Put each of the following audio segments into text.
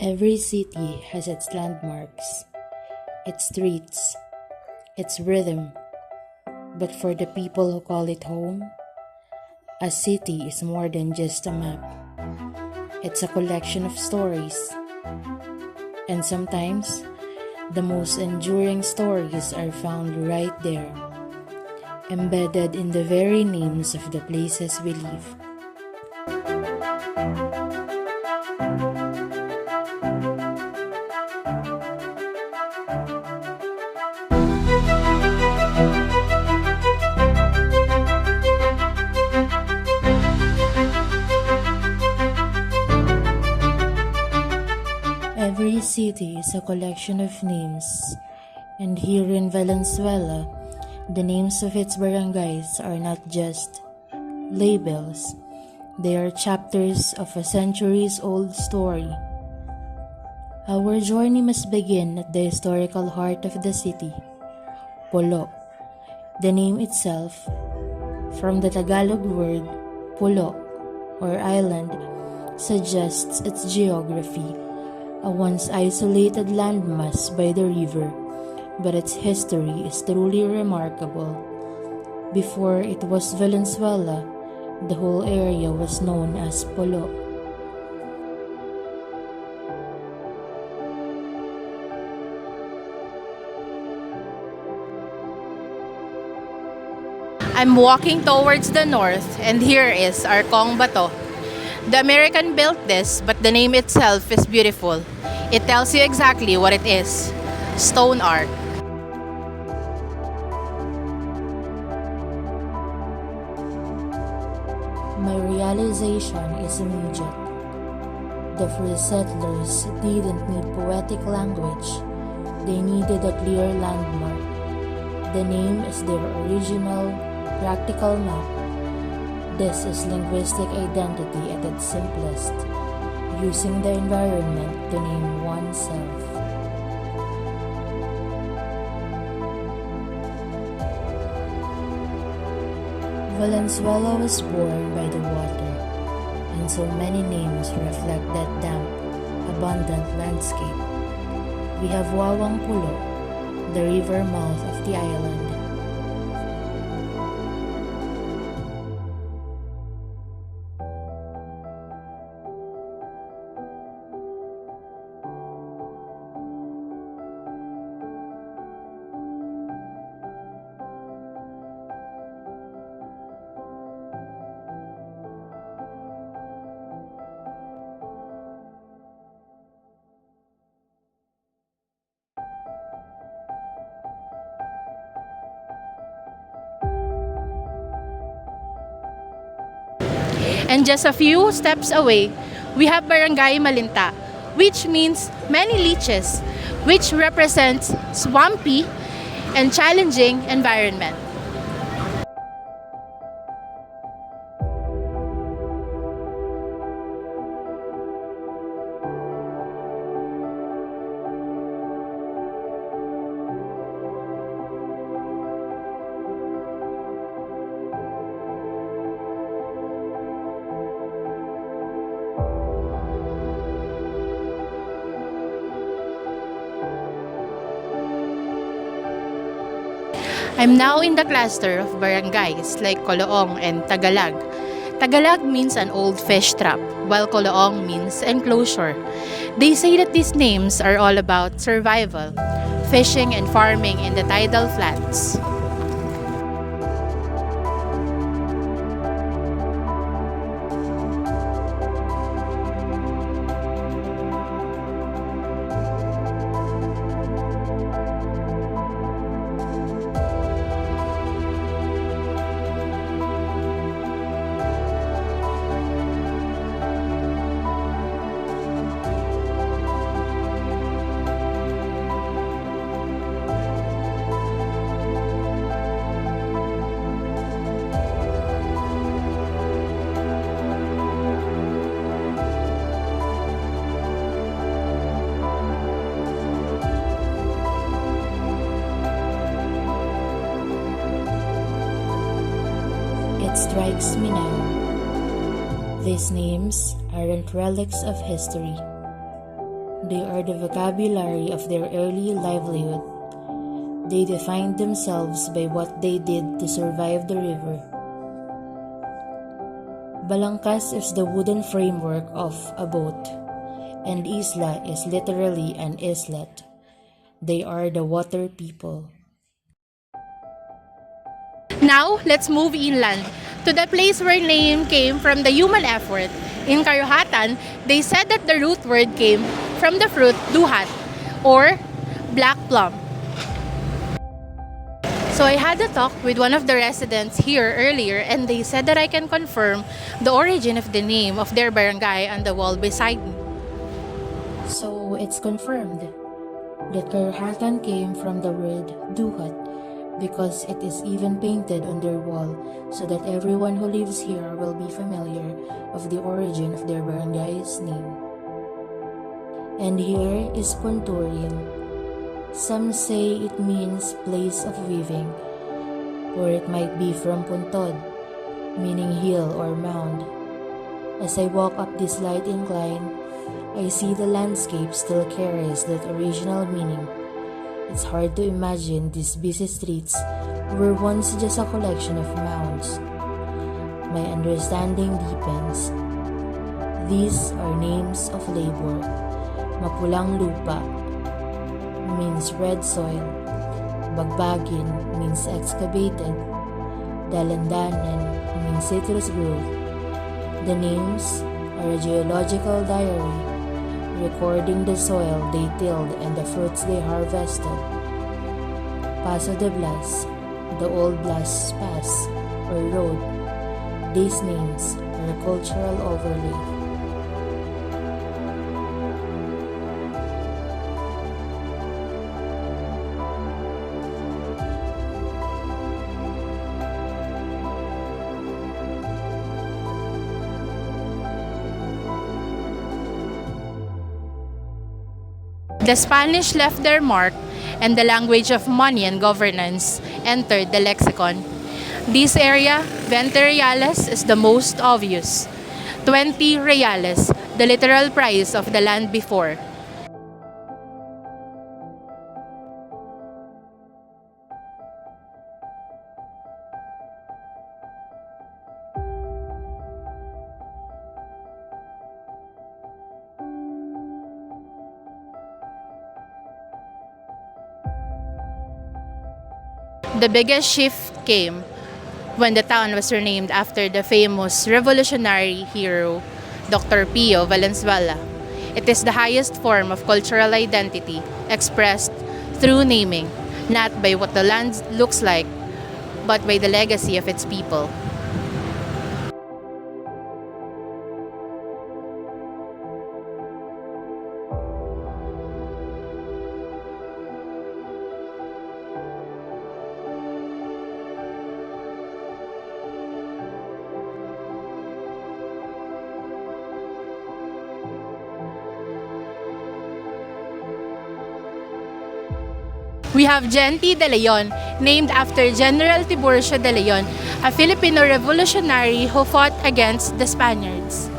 Every city has its landmarks, its streets, its rhythm. But for the people who call it home, a city is more than just a map. It's a collection of stories. And sometimes, the most enduring stories are found right there, embedded in the very names of the places we live. Every city is a collection of names, and here in Valenzuela, the names of its barangays are not just labels, they are chapters of a centuries-old story. Our journey must begin at the historical heart of the city, Pulo. The name itself, from the Tagalog word pulo, or island, suggests its geography, a once isolated landmass by the river, but its history is truly remarkable. Before it was Valenzuela, the whole area was known as Pulo. I'm walking towards the north, and here is our Kong Bato. The American built this, but the name itself is beautiful. It tells you exactly what it is: stone art. My realization is immediate. The first settlers didn't need poetic language, they needed a clear landmark. The name is their original, practical map. This is linguistic identity at its simplest, using the environment to name oneself. Valenzuela was born by the water, and so many names reflect that damp, abundant landscape. We have Wawang Pulo, the river mouth of the island. And just a few steps away, we have Barangay Malinta, which means many leeches, which represents swampy and challenging environment. I'm now in the cluster of barangays like Coloong and Tagalag. Tagalag means an old fish trap, while Coloong means enclosure. They say that these names are all about survival, fishing and farming in the tidal flats. It strikes me now. These names aren't relics of history. They are the vocabulary of their early livelihood. They defined themselves by what they did to survive the river. Balangkas is the wooden framework of a boat, and isla is literally an islet. They are the water people. Now, let's move inland to the place where name came from the human effort. In Karuhatan, they said that the root word came from the fruit duhat or black plum. So I had a talk with one of the residents here earlier and they said that I can confirm the origin of the name of their barangay on the wall beside me. So it's confirmed that Karuhatan came from the word duhat because it is even painted on their wall so that everyone who lives here will be familiar of the origin of their barangay's name. And here is Punturin. Some say it means place of weaving, or it might be from puntod, meaning hill or mound. As I walk up this slight incline, I see the landscape still carries that original meaning. It's hard to imagine these busy streets were once just a collection of mounds. My understanding deepens. These are names of labor. Mapulang lupa means red soil. Bagbagin means excavated. Dalandanan means citrus grove. The names are a geological diary, recording the soil they tilled and the fruits they harvested. Paso de Blas, the old Blas Pass or road. These names are a cultural overlay. The Spanish left their mark and the language of money and governance entered the lexicon. This area, 20 reales, is the most obvious. 20 reales, the literal price of the land before. The biggest shift came when the town was renamed after the famous revolutionary hero, Dr. Pio Valenzuela. It is the highest form of cultural identity expressed through naming, not by what the land looks like, but by the legacy of its people. We have Genti de Leon, named after General Tiburcio de Leon, a Filipino revolutionary who fought against the Spaniards.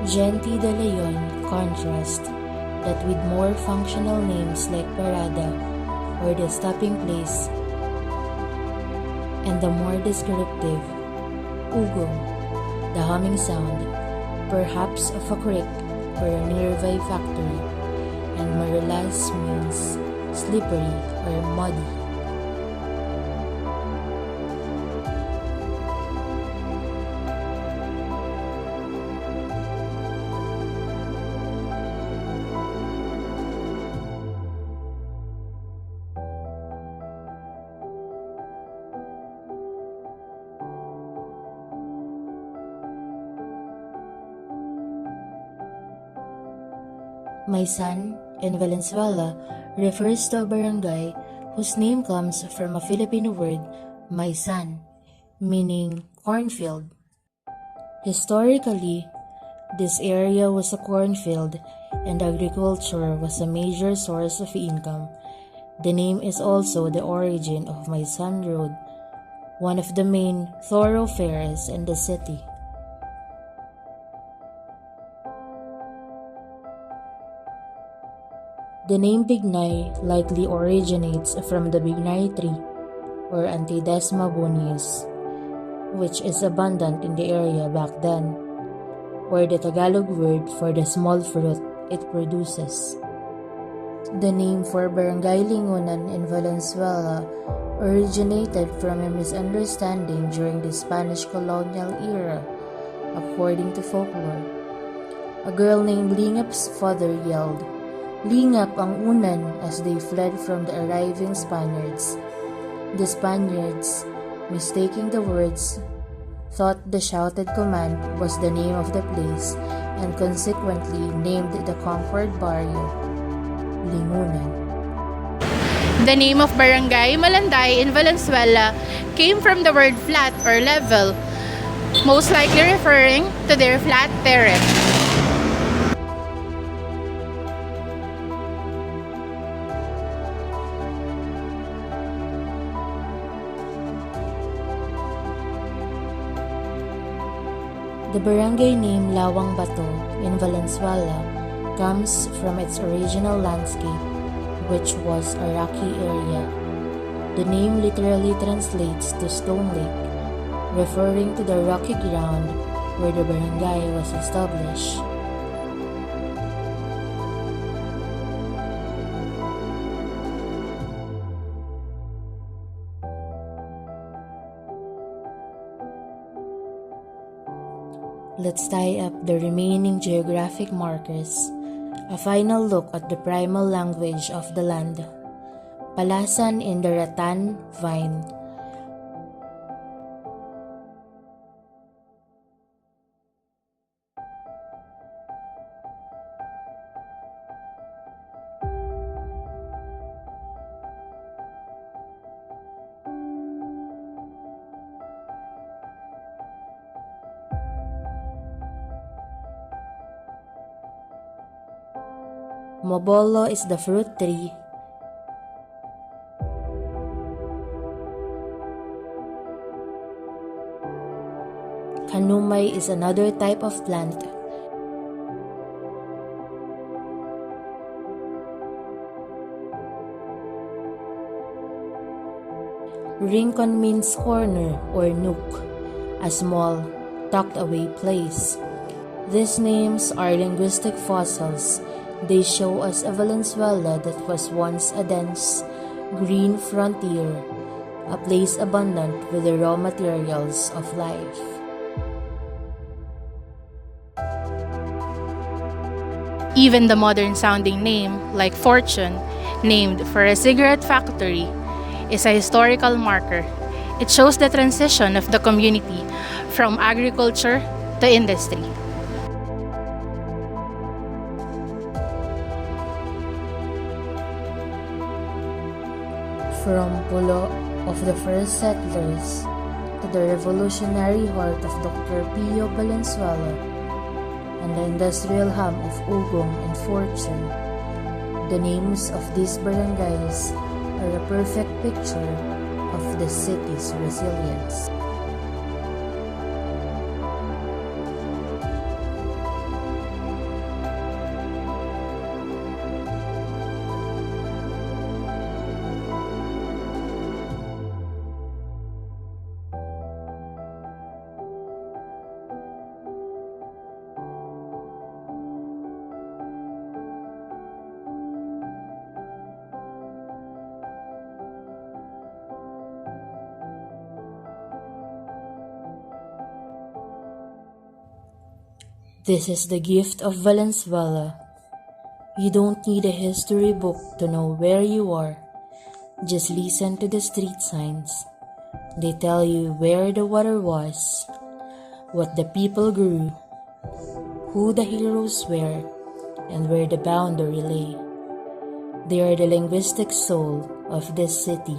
Genti de Leon contrast that with more functional names like Parada or the stopping place, and the more descriptive Ugong, the humming sound, perhaps of a creek or a nearby factory, and Marilas means slippery or muddy. My son in Valenzuela refers to a barangay whose name comes from a Filipino word, my son, meaning cornfield. Historically, this area was a cornfield and agriculture was a major source of income. The name is also the origin of my Sun Road, one of the main thoroughfares in the city. The name Bignay likely originates from the Bignay tree or Antidesma boneus, which is abundant in the area back then, or the Tagalog word for the small fruit it produces. The name for Barangay Lingunan in Valenzuela originated from a misunderstanding during the Spanish colonial era, according to folklore. A girl named Lingap's father yelled, "Lingap ang unan," as they fled from the arriving Spaniards. The Spaniards, mistaking the words, thought the shouted command was the name of the place and consequently named the conquered barrio Lingunan. The name of Barangay Malanday in Valenzuela came from the word flat or level, most likely referring to their flat terrace. The barangay name Lawang Bato in Valenzuela comes from its original landscape, which was a rocky area. The name literally translates to Stone Lake, referring to the rocky ground where the barangay was established. Let's tie up the remaining geographic markers. A final look at the primal language of the land. Palasan in the rattan vine. Mobolo is the fruit tree. Kanumay is another type of plant. Rincon means corner or nook, a small, tucked-away place. These names are linguistic fossils. They show us a Valenzuela that was once a dense, green frontier, a place abundant with the raw materials of life. Even the modern-sounding name, like Fortune, named for a cigarette factory, is a historical marker. It shows the transition of the community from agriculture to industry. From Pulo of the first settlers to the revolutionary heart of Dr. Pio Valenzuela and the industrial hum of Ugong and Fortune, the names of these barangays are a perfect picture of the city's resilience. This is the gift of Valenzuela. You don't need a history book to know where you are. Just listen to the street signs. They tell you where the water was, what the people grew, who the heroes were, and where the boundary lay. They are the linguistic soul of this city.